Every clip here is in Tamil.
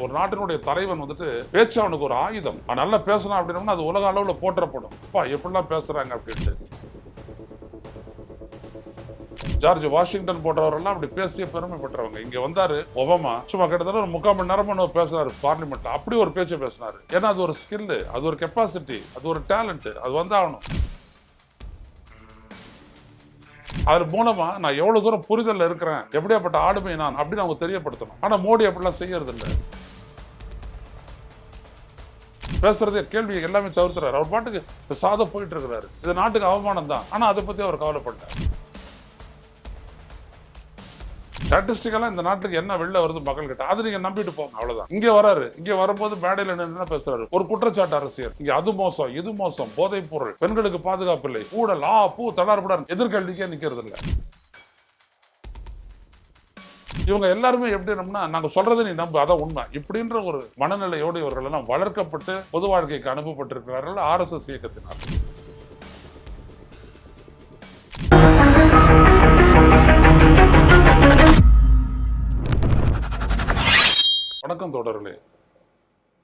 ஒரு நாட்டினுடைய தலைவன் வந்துட்டு பேச்சு அவனுக்கு ஒரு ஆயுதம். நல்லா பேசணும் அப்படின்னா அது உலக அளவுல போற்றப்படும். அப்பா எப்படிலாம் பேசுறாங்க அப்படின்ட்டு. ஜார்ஜ் வாஷிங்டன் போன்றவரெல்லாம் அப்படி பேசிய பெருமை பெற்றவங்க. இங்க வந்தாரு ஒபாமா, சும்மா கிட்டத்தட்ட ஒரு 3/4 மணி நேரமா பேசுறாரு பார்லிமெண்ட்ல. அப்படி ஒரு பேச்சு பேசினாரு. ஏன்னா அது ஒரு ஸ்கில், அது ஒரு கெப்பாசிட்டி, அது ஒரு டேலண்ட், அது வந்தாகணும். அது மூலமா நான் எவ்வளவு தூரம் புரிதல் இருக்கிறேன், எப்படியாப்பட்ட ஆளுமை நான் அப்படின்னு அவங்க தெரியப்படுத்தணும். ஆனா மோடி அப்படிலாம் செய்யறது இல்லை. பேசுறதே கேள்வி எல்லாமே தவிர்த்துறாரு. அவர் பாட்டுக்கு சாதம் போயிட்டு இருக்கிறாரு. இது நாட்டுக்கு அவமானம் தான். ஆனா அதை பத்தி அவர் கவலைப்பட்டார். ஸ்டாட்டிஸ்டிக்கலா இந்த நாட்டுக்கு என்ன வெளில வருது மக்கள் கிட்ட, அது நீங்க நம்பிட்டு போங்க, அவ்வளவுதான். இங்க வராரு, இங்க வரும்போது மேடையில் என்ன பேசுறாரு, ஒரு குற்றச்சாட்டு அரசியல், இங்க அது மோசம் இது மோசம், போதைப் பொருள், பெண்களுக்கு பாதுகாப்பு இல்லை, ஊழல், பூ தடார்படார், எதிர்கல்விக்கே நிக்கிறது இல்லை. இவங்க எல்லாருமே எப்படின்னா நாங்க சொல்றது நீ நம்பு, அதான் உண்மை இப்படின்ற ஒரு மனநிலையோடு இவர்கள் எல்லாம் வளர்க்கப்பட்டு பொது வாழ்க்கைக்கு அனுப்பப்பட்டிருக்கிறார்கள் RSS இயக்கத்தினர். வணக்கம் தோழர்களே,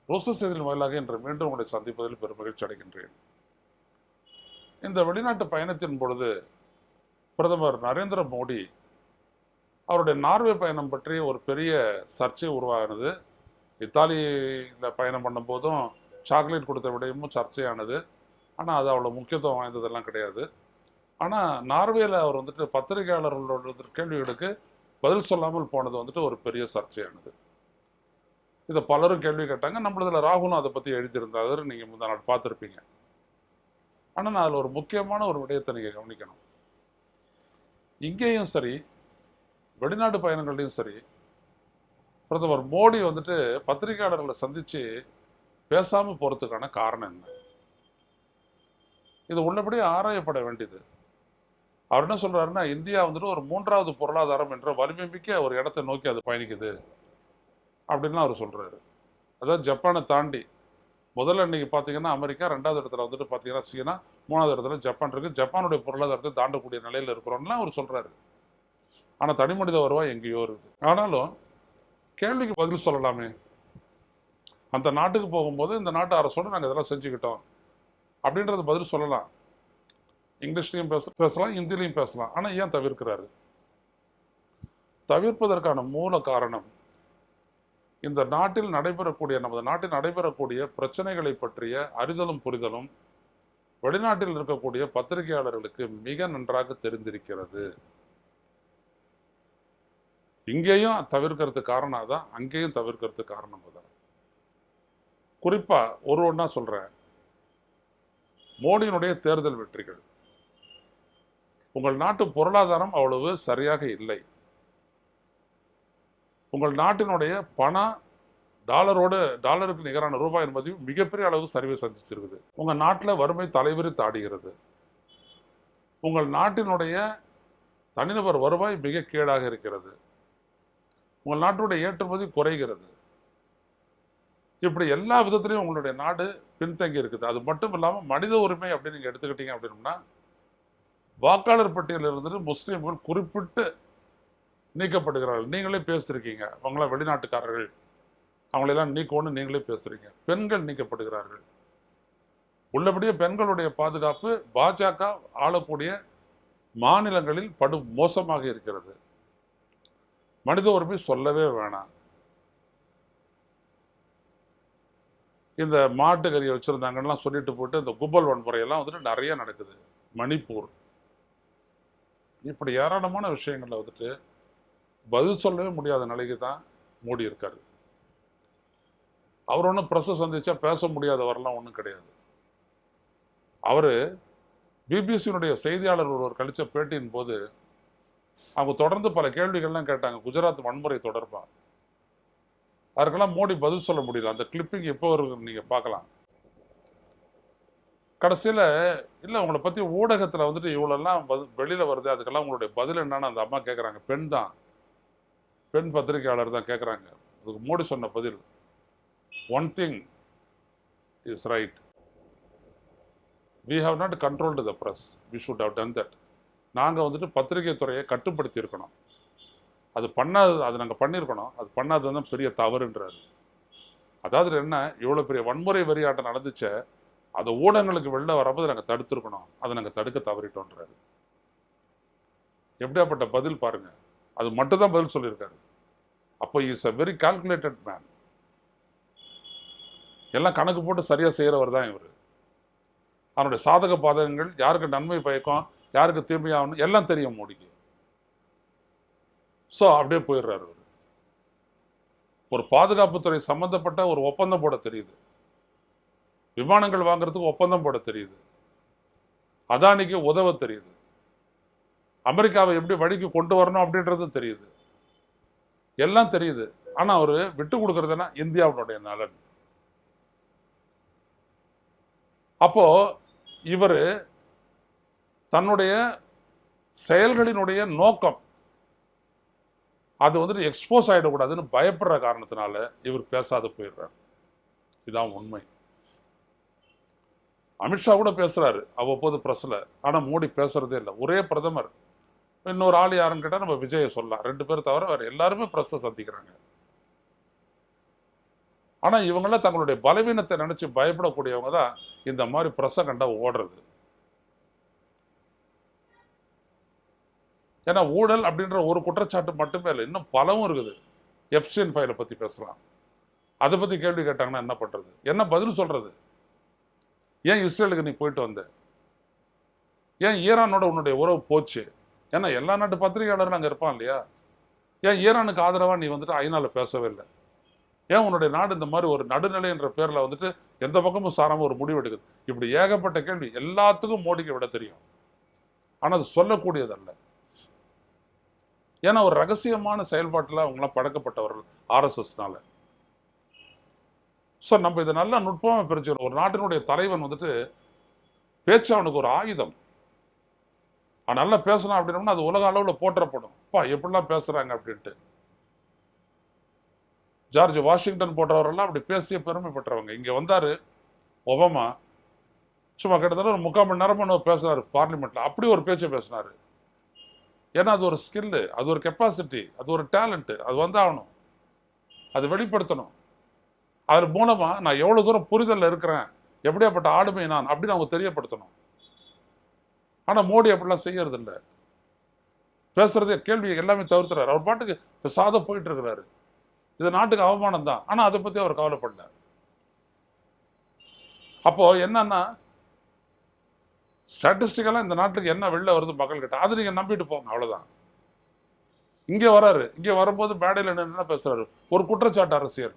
ரோசஸ் செய்தியின் வாயிலாக இன்று மீண்டும் உங்களை சந்திப்பதில் பெரும் மகிழ்ச்சி அடைகின்றேன். இந்த வெளிநாட்டு பயணத்தின் பொழுது பிரதமர் நரேந்திர மோடி அவருடைய நார்வே பயணம் பற்றி ஒரு பெரிய சர்ச்சை உருவானது. இத்தாலியில் பயணம் பண்ணும் போதும் சாக்லேட் கொடுத்த விடயமும் சர்ச்சையானது. ஆனால் அது அவ்வளோ முக்கியத்துவம் வாய்ந்ததெல்லாம் கிடையாது. ஆனால் நார்வேல அவர் வந்துட்டு பத்திரிகையாளர்களோட கேள்விகளுக்கு பதில் சொல்லாமல் போனது வந்துட்டு ஒரு பெரிய சர்ச்சையானது. இதை பலரும் கேள்வி கேட்டாங்க. நம்மளதுல ராகுலும் அதை பற்றி எழுதியிருந்தாரு, நீங்கள் முந்தா நாள் பார்த்துருப்பீங்க. ஆனால் நான் அதில் ஒரு முக்கியமான ஒரு விடயத்தை நீங்கள் கவனிக்கணும். இங்கேயும் சரி வெளிநாட்டு பயணங்கள்லையும் சரி பிரதமர் மோடி வந்துட்டு பத்திரிகையாளர்களை சந்திச்சு பேசாமல் போகிறதுக்கான காரணம் என்ன? இது உள்ளபடியே ஆராயப்பட வேண்டியது. அவர் என்ன சொல்றாருன்னா, இந்தியா வந்துட்டு ஒரு 3வது பொருளாதாரம் என்ற வலிமை மிக்க ஒரு இடத்தை நோக்கி அது பயணிக்குது அப்படின்னு அவர் சொல்றாரு. அதாவது ஜப்பானை தாண்டி முதல்ல இன்னைக்கு பார்த்தீங்கன்னா அமெரிக்கா, 2வது இடத்துல வந்துட்டு பார்த்தீங்கன்னா சீனா, 3வது இடத்துல ஜப்பான் இருக்கு. ஜப்பானுடைய பொருளாதாரத்தை தாண்டக்கூடிய நிலையில் இருக்கிறோம்னா அவர் சொல்றாரு. ஆனால் தனி மனித வருவாய் எங்கேயோ இருக்குது. ஆனாலும் கேள்விக்கு பதில் சொல்லலாமே. அந்த நாட்டுக்கு போகும்போது இந்த நாட்டு அரசோடு நாங்கள் இதெல்லாம் செஞ்சுக்கிட்டோம் அப்படின்றது பதில் சொல்லலாம். இங்கிலீஷ்லையும் பேசலாம், ஹிந்திலையும் பேசலாம். ஆனால் ஏன் தவிர்க்கிறாரு? தவிர்ப்பதற்கான மூல காரணம் இந்த நாட்டில் நடைபெறக்கூடிய, நமது நாட்டில் நடைபெறக்கூடிய பிரச்சனைகளை பற்றிய அறிதலும் புரிதலும் வெளிநாட்டில் இருக்கக்கூடிய பத்திரிகையாளர்களுக்கு மிக நன்றாக தெரிந்திருக்கிறது. இங்கேயும் தவிர்க்கிறதுக்கு காரணம் தான், அங்கேயும் தவிர்க்கிறதுக்கு காரணம் தான். குறிப்பா ஒன்றா சொல்றேன். மோடியினுடைய தேர்தல் வெற்றிகள், உங்கள் நாட்டு பொருளாதாரம் அவ்வளவு சரியாக இல்லை. உங்கள் நாட்டினுடைய பணம் டாலருக்கு நிகரான ரூபாயின் மதிப்பு மிகப்பெரிய அளவு சரிவை சந்திச்சிருக்குது. உங்கள் நாட்டில் வறுமை தலைவிரித்து ஆடுகிறது. உங்கள் நாட்டினுடைய தனிநபர் வருவாய் மிக கீழாக இருக்கிறது. உங்கள் நாட்டுடைய ஏற்றுமதி குறைகிறது. இப்படி எல்லா விதத்திலையும் உங்களுடைய நாடு பின்தங்கி இருக்குது. அது மட்டும் இல்லாமல் மனித உரிமை அப்படின்னு நீங்கள் எடுத்துக்கிட்டீங்க அப்படின்னா, வாக்காளர் பட்டியலில் இருந்துட்டு முஸ்லீம்கள் குறிப்பிட்டு நீக்கப்படுகிறார்கள். நீங்களே பேசிருக்கீங்க, அவங்களாம் வெளிநாட்டுக்காரர்கள், அவங்களெல்லாம் நீக்கணும்னு நீங்களே பேசுறீங்க. பெண்கள் நீக்கப்படுகிறார்கள். உள்ளபடியே பெண்களுடைய பாதுகாப்பு பாஜக ஆளக்கூடிய மாநிலங்களில் படு மோசமாக இருக்கிறது. மனித உரிமை சொல்லவே வேணாம். இந்த மாட்டுக்கறியை வச்சிருந்தாங்கன்னா சொல்லிட்டு போட்டு இந்த கும்பல் வன்முறையெல்லாம் வந்துட்டு நிறைய நடக்குது. மணிப்பூர், இப்படி ஏராளமான விஷயங்கள்ல வந்துட்டு பதில் சொல்லவே முடியாத நிலைக்கு தான் மோடி இருக்காரு. அவர் ஒன்றும் பிரஸ் சந்திச்சா பேச முடியாதவரெல்லாம் ஒன்றும் கிடையாது. அவரு பிபிசியினுடைய செய்தியாளர் ஒருவர் கழிச்ச பேட்டியின் போது அவங்க தொடர்ந்து பல கேள்விகள்லாம் கேட்டாங்க குஜராத் வன்முறை தொடர்பாக. அதுக்கெல்லாம் மோடி பதில் சொல்ல முடியல. அந்த கிளிப்பிங் எப்போ வரும் நீங்க பார்க்கலாம். கடைசியில் இல்லை, உங்களை பற்றி ஊடகத்தில் வந்துட்டு இவ்வளோலாம் வெளியில் வருது, அதுக்கெல்லாம் உங்களுடைய பதில் என்னன்னு அந்த அம்மா கேட்குறாங்க. பெண் பத்திரிகையாளர் தான் கேட்குறாங்க. அதுக்கு மோடி சொன்ன பதில், one thing is right, we have not controlled the press, we should have done that. நாங்கள் வந்துட்டு பத்திரிகை துறையை கட்டுப்படுத்தி இருக்கணும். அது நாங்கள் பண்ணியிருக்கணும். அது பண்ணாது தான் பெரிய தவறுன்றாரு. அதாவது என்ன, இவ்வளவு பெரிய வன்முறை வெறியாட்டம் நடந்துச்ச, அது ஊடகங்களுக்கு வெளில வரப்போது நாங்கள் தடுத்திருக்கணும், அதை நாங்கள் தடுக்க தவறிட்டோன்றாரு. எப்படியாப்பட்ட பதில் பாருங்க. அது மட்டும் தான் பதில் சொல்லியிருக்காரு. அப்போ is a very calculated man. எல்லாம் கணக்கு போட்டு சரியா செய்யறவர் தான் இவர். அவனுடைய சாதக பாதகங்கள், யாருக்கு நன்மை பயக்கும், யாருக்கு தீமையாகணும் எல்லாம் தெரியும் மோடிக்கு. ஸோ அப்படியே போயிடுறாரு அவர். ஒரு பாதுகாப்புத்துறை சம்பந்தப்பட்ட ஒரு ஒப்பந்தம் போட தெரியுது, விமானங்கள் வாங்குறதுக்கு ஒப்பந்தம் போட தெரியுது, அதானிக்கு உதவ தெரியுது, அமெரிக்காவை எப்படி வழிக்கு கொண்டு வரணும் அப்படின்றது தெரியுது, எல்லாம் தெரியுது. ஆனா அவரு விட்டு கொடுக்கறதுன்னா இந்தியாவுடைய நலன். அப்போ இவர் தன்னுடைய செயல்களினுடைய நோக்கம் அது வந்துட்டு எக்ஸ்போஸ் ஆகிடக்கூடாதுன்னு பயப்படுற காரணத்தினால இவர் பேசாத போயிடுறார். இதுதான் உண்மை. அமித்ஷா கூட பேசுறாரு அவ்வப்போது பிரஸ்ல, ஆனா மோடி பேசுறதே இல்லை. ஒரே பிரதமர், இன்னொரு ஆள் யாருன்னு கேட்டா நம்ம விஜயை சொல்லலாம், 2 பேர் தவிர வேற எல்லாருமே பிரஸ்ஸை சந்திக்கிறாங்க. ஆனா இவங்களாம் தங்களுடைய பலவீனத்தை நினைச்சு பயப்படக்கூடியவங்க தான் இந்த மாதிரி பிரஸ்ஸை கண்டா ஓடுறது. ஏன்னா ஊழல் அப்படின்ற ஒரு குற்றச்சாட்டு மட்டுமே இல்லை, இன்னும் பலவும் இருக்குது. எப்ஸ்டைன் ஃபைலை பத்தி பேசலாம், அதை பத்தி கேள்வி கேட்டாங்கன்னா என்ன பண்றது, என்ன பதில் சொல்றது? ஏன் இஸ்ரேலுக்கு நீ போயிட்டு வந்த? ஏன் ஈரானோட உன்னுடைய உறவு போச்சு? ஏன்னா எல்லா நாட்டு பத்திரிகையாளரும் அங்கே இருப்பான் இல்லையா? ஏன் ஈரானுக்கு ஆதரவா நீ வந்துட்டு ஐநால பேசவே இல்லை? ஏன் உன்னுடைய நாடு இந்த மாதிரி ஒரு நடுநிலை என்ற பேர்ல வந்துட்டு எந்த பக்கமும் சாராம ஒரு முடிவு எடுக்குது? இப்படி ஏகப்பட்ட கேள்வி எல்லாத்துக்கும் மோடிக்கு விட தெரியும், ஆனா அது சொல்லக்கூடியதல்ல. ஏன்னா ஒரு ரகசியமான செயல்பாட்டில் அவங்களாம் பழக்கப்பட்டவர்கள் ஆர்எஸ்எஸ்னால. ஸோ நம்ம இதை நல்லா நுட்பமாக பிரிச்சுக்கணும். ஒரு நாட்டினுடைய தலைவன் வந்துட்டு பேச்சு அவனுக்கு ஒரு ஆயுதம். அவன் நல்லா பேசணும் அப்படின்னோம்னா அது உலக அளவில் போற்றப்படும். அப்பா எப்படிலாம் பேசுறாங்க அப்படின்ட்டு. ஜார்ஜ் வாஷிங்டன் போன்றவரெல்லாம் அப்படி பேசிய பெருமை பெற்றவங்க. இங்கே வந்தாரு ஒபாமா, சும்மா கிட்டத்தட்ட ஒரு 3/4 மணி நேரம் பேசுறாரு பார்லிமெண்ட்ல. அப்படி ஒரு பேச்சை பேசினாரு. ஏன்னா அது ஒரு ஸ்கில்லு, அது ஒரு கெப்பாசிட்டி, அது ஒரு டேலண்ட்டு. அது வந்தாகணும், அது வெளிப்படுத்தணும். அது மூலமா நான் எவ்வளவு தூரம் புரிதல் இருக்கிறேன், எப்படியாப்பட்ட ஆளுமை நான் அப்படின்னு அவங்க தெரியப்படுத்தணும். ஆனா மோடி அப்படிலாம் செய்யறது இல்லை. பேசுறதே கேள்வி எல்லாமே தவிர்த்துறாரு. அவர் பாட்டுக்கு பேசாத போயிட்டு இருக்கிறாரு. இது நாட்டுக்கு அவமானம் தான், ஆனா அதை பத்தி அவர் கவலைப்படல. அப்போ என்னன்னா ஸ்டாட்டிஸ்டிக்கெல்லாம் இந்த நாட்டுக்கு என்ன வெளில வருது மக்கள் கிட்ட, அதை நீங்க நம்பிட்டு போங்க, அவ்வளவுதான். இங்க வராரு, இங்க வரும்போது மேடையில் என்ன பேசுறாரு, ஒரு குற்றச்சாட்டு அரசியல்.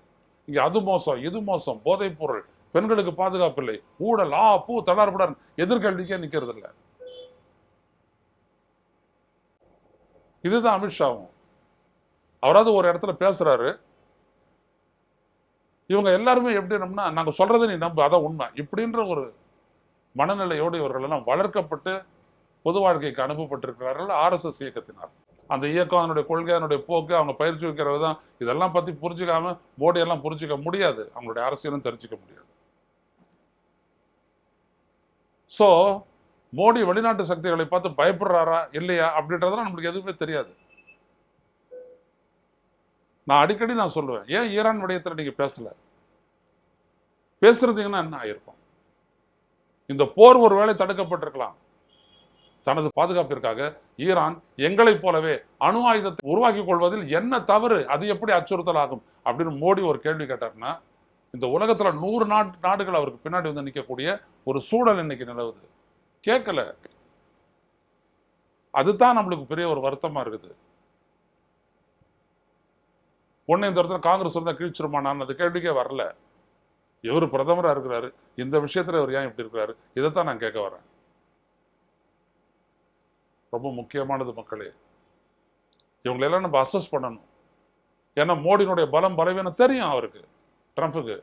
இங்க அது மோசம், இது மோசம், போதைப் பொருள், பெண்களுக்கு பாதுகாப்பு இல்லை, ஊழல், பூ தடார்புடன் எதிர்கல்விக்கே நிக்கிறது இல்லை. இதுதான் அமித்ஷாவும். அவராது ஒரு இடத்துல பேசுறாரு, இவங்க எல்லாருமே எப்படின்னா நாங்க சொல்றதை நீ நம்பு, அதான் உண்மை இப்படின்ற ஒரு மனநிலையோடு இவர்கள் எல்லாம் வளர்க்கப்பட்டு பொது வாழ்க்கைக்கு அனுப்பப்பட்டிருக்கிறார்கள் ஆர்எஸ்எஸ் இயக்கத்தினர். அந்த இயக்கம், அதனுடைய கொள்கை, அதனுடைய போக்கு, அவங்க பயிற்சி வைக்கிறது தான். இதெல்லாம் பத்தி புரிஞ்சுக்காம மோடி எல்லாம் புரிஞ்சுக்க முடியாது, அவங்களுடைய அரசியலும் தெரிஞ்சுக்க முடியாது. ஸோ மோடி வெளிநாட்டு சக்திகளை பார்த்து பயப்படுறாரா இல்லையா அப்படின்றதெல்லாம் நம்மளுக்கு எதுவுமே தெரியாது. நான் அடிக்கடி சொல்லுவேன், ஏன் ஈரான் விடயத்தில் நீங்க பேசல? பேசுறதுங்கன்னா என்ன ஆயிருக்கும்? இந்த போர் ஒருவேளை தடுக்கப்பட்டிருக்கலாம். தனது பாதுகாப்பிற்காக ஈரான் எங்களைப் போலவே அணு ஆயுதத்தை உருவாக்கி கொள்வதில் என்ன தவறு, அது எப்படி அச்சுறுத்தல் ஆகும் அப்படின்னு மோடி ஒரு கேள்வி கேட்டார்னா, இந்த உலகத்துல 100 நாடுகள் அவருக்கு பின்னாடி வந்து நிற்கக்கூடிய ஒரு சூழல் இன்னைக்கு நிலவுது. கேட்கல. அதுதான் நம்மளுக்கு பெரிய ஒரு வருத்தமா இருக்குது. ஒன்னு இந்த இடத்துல காங்கிரஸ் இருந்தா கீழ்ச்சிருமா, நான் அந்த கேள்விக்கே வரல. இவர் பிரதமரா இருக்கிறாரு, இந்த விஷயத்துல இவர் ஏன் இப்படி இருக்கிறாரு, இதைத்தான் நான் கேட்க வரேன். ரொம்ப முக்கியமானது மக்களே, இவங்களெல்லாம் நம்ம அசஸ் பண்ணணும். ஏன்னா மோடியினுடைய பலம் பலவீனம் தெரியும் அவருக்கு, ட்ரம்ப்புக்கு.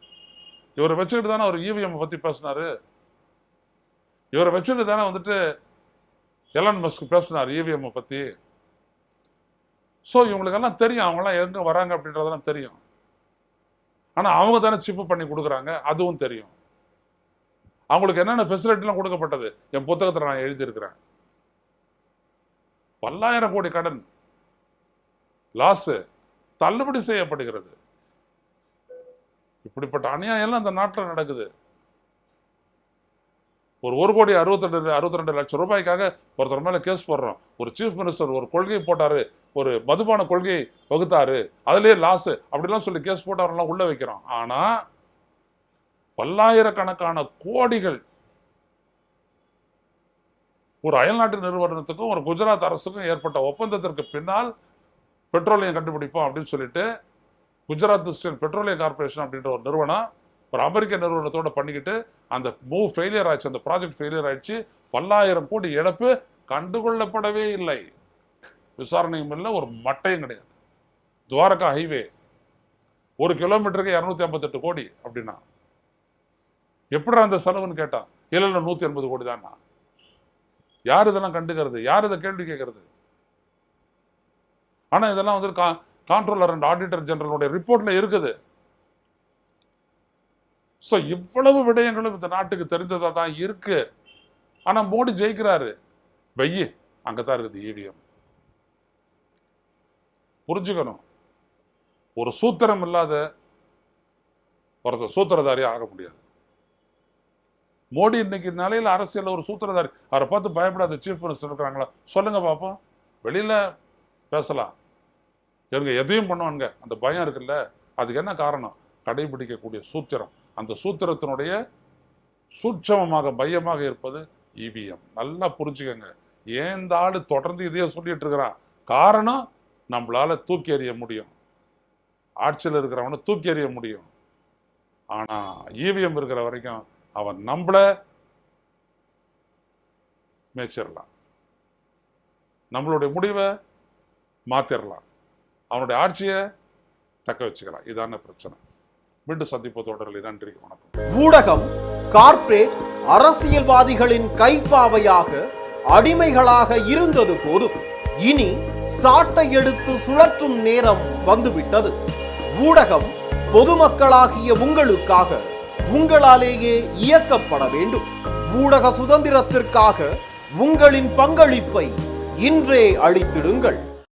இவரை வச்சுக்கிட்டு தானே அவர் இவிஎம் பத்தி பேசினாரு. இவரை வச்சுட்டு தானே வந்துட்டு எலான் மஸ்க் பேசினார் இவிஎம் பத்தி. ஸோ இவங்களுக்கெல்லாம் தெரியும், அவங்கெல்லாம் எங்க வராங்க அப்படின்றதெல்லாம் தெரியும். ஆனா அவங்க தானே சிப்பு பண்ணி கொடுக்குறாங்க, அதுவும் தெரியும். அவங்களுக்கு என்னென்ன ஃபெசிலிட்டிலாம் கொடுக்கப்பட்டது என் புத்தகத்தில் நான் எழுதியிருக்கிறேன். பல்லாயிரம் கோடி கடன் லாஸ் தள்ளுபடி செய்யப்படுகிறது. இப்படிப்பட்ட அநியாயம் எல்லாம் இந்த நாட்டில் நடக்குது. ஒரு 1,62 லட்சம் ரூபாய்க்காக ஒருத்தர் மேல கேஸ் போடுறோம். ஒரு சீஃப் மினிஸ்டர் ஒரு கொள்கையை போட்டாரு, ஒரு மதுபான கொள்கையை வகுத்தாரு, அதுலயே லாஸ் அப்படிலாம் சொல்லி கேஸ் போட்டாரெல்லாம் உள்ள வைக்கிறோம். ஆனா பல்லாயிரக்கணக்கான கோடிகள் ஒரு அயல்நாட்டு நிறுவனத்துக்கும் ஒரு குஜராத் அரசுக்கும் ஏற்பட்ட ஒப்பந்தத்திற்கு பின்னால் பெட்ரோலியம் கண்டுபிடிப்போம் அப்படின்னு சொல்லிட்டு குஜராத் ஸ்டேட் பெட்ரோலியம் கார்பரேஷன் அப்படின்ற ஒரு நிறுவனம் ஒரு அமெரிக்க நிறுவனத்தோட பண்ணிக்கிட்டு அந்த மூவ் ஃபெயிலியர் ஆயிடுச்சு, அந்த ப்ராஜெக்ட் ஃபெயிலியர் ஆயிடுச்சு. பல்லாயிரம் கோடி இழப்பு கண்டுகொள்ளப்படவே இல்லை. விசாரணையும் இல்லை, ஒரு மட்டையும் கிடையாது. துவாரகா ஹைவே 1 கிலோமீட்டருக்கு 258 கோடி அப்படின்னா எப்படி அந்த செலவுன்னு கேட்டான். இல்லை 180 கோடி தான். யார் இதெல்லாம் கண்டுக்கிறது? யார் இதை கேள்வி கேட்கறது? ஆனா இதெல்லாம் வந்து கான்ட்ரோலர் அண்ட் ஆடிட்டர் ஜெனரலுடைய ரிப்போர்ட்ல இருக்குது. ஸோ இவ்வளவு விடயங்களும் இந்த நாட்டுக்கு தெரிந்ததா தான் இருக்கு. ஆனா மோடி ஜெயிக்கிறாரு. வெய்யி அங்கதான் இருக்குது இவிஎம். புரிஞ்சுக்கணும், ஒரு சூத்திரம் இல்லாத ஒருத்தர் சூத்திரதாரியா ஆக முடியாது. மோடி இன்னைக்கு நிலையில அரசியல் ஒரு சூத்திரதாரி. அவரை பார்த்து பயப்படாத சீஃப் மினிஸ்டர் இருக்கிறாங்களா சொல்லுங்க பார்ப்போம். வெளியில பேசலாம், இவங்க எதையும் பண்ணுவாங்க, அந்த பயம் இருக்குல்ல, அதுக்கு என்ன காரணம்? கடைபிடிக்கக்கூடிய சூத்திரம். அந்த சூத்திரத்தினுடைய சூட்சமமாக மையமாக இருப்பது இவிஎம். நல்லா புரிஞ்சுக்கங்க. ஏன் இந்த ஆளு தொடர்ந்து இதையே சொல்லிட்டு இருக்கிறான்? காரணம், நம்மளால தூக்கி எறிய முடியும், ஆட்சியில் இருக்கிறவனை தூக்கி எறிய முடியும். ஆனா இவிஎம் இருக்கிற வரைக்கும் அவன் நம்மள மேய்ச்சிடலாம், நம்மளுடைய முடிவை மாத்திரலாம், அவனுடைய ஆட்சியை தக்க வச்சுக்கலாம். இதான பிரச்சனை. மீண்டும் சந்திப்பு தொடரில். நன்றி, வணக்கம். ஊடகம் கார்ப்பரேட் அரசியல்வாதிகளின் கைப்பாவையாக அடிமைகளாக இருந்தது போதும். இனி சாட்டை எடுத்து சுழற்றும் நேரம் வந்துவிட்டது. ஊடகம் பொதுமக்களாகிய உங்களுக்காக, உங்களாலேயே இயக்கப்பட வேண்டும். ஊடக சுதந்திரத்திற்காக உங்களின் பங்களிப்பை இன்றே அளித்திடுங்கள்.